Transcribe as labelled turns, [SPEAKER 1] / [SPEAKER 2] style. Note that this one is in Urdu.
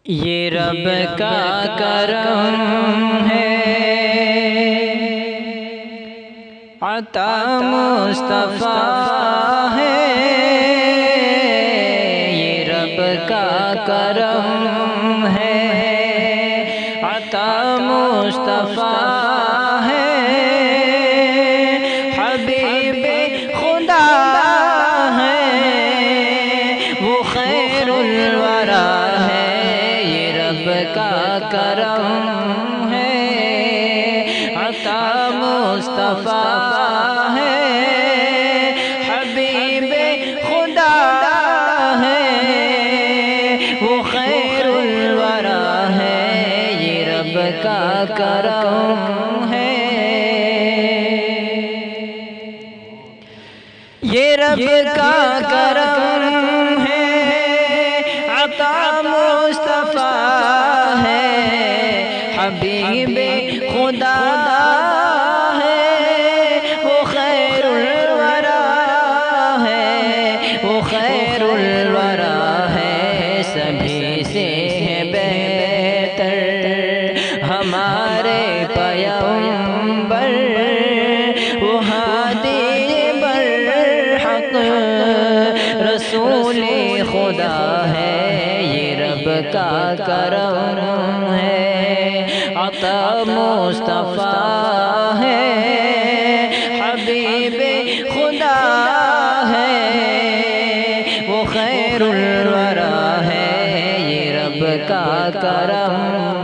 [SPEAKER 1] یہ رب کا کرم ہے، عطا مصطفیٰ ہے۔ یہ رب کا کرم ہے، عطا مصطفیٰ ہے۔ حبیب خدا ہے، وہ خیر الورا ہے۔ کا کرم ہے، عطا مصطفیٰ ہے۔ حبیب خدا ہے، وہ خیر الورا ہے۔ یہ رب کا کرم ہے، یہ رب کا کرم ہے، عطا مصطفیٰ ہے۔ حبیب خدا ہے، وہ خیر الورا ہے، وہ خیر الورا ہے۔ سبھی سے ہے بہتر ہمارے پیغمبر، وہ ہادی برحق رسول خدا ہے۔ یہ رب کا کرم ہے، عطا مصطفیٰ ہے۔ حبیب خدا ہے، وہ خیر الورا ہے۔ یہ رب کا کرم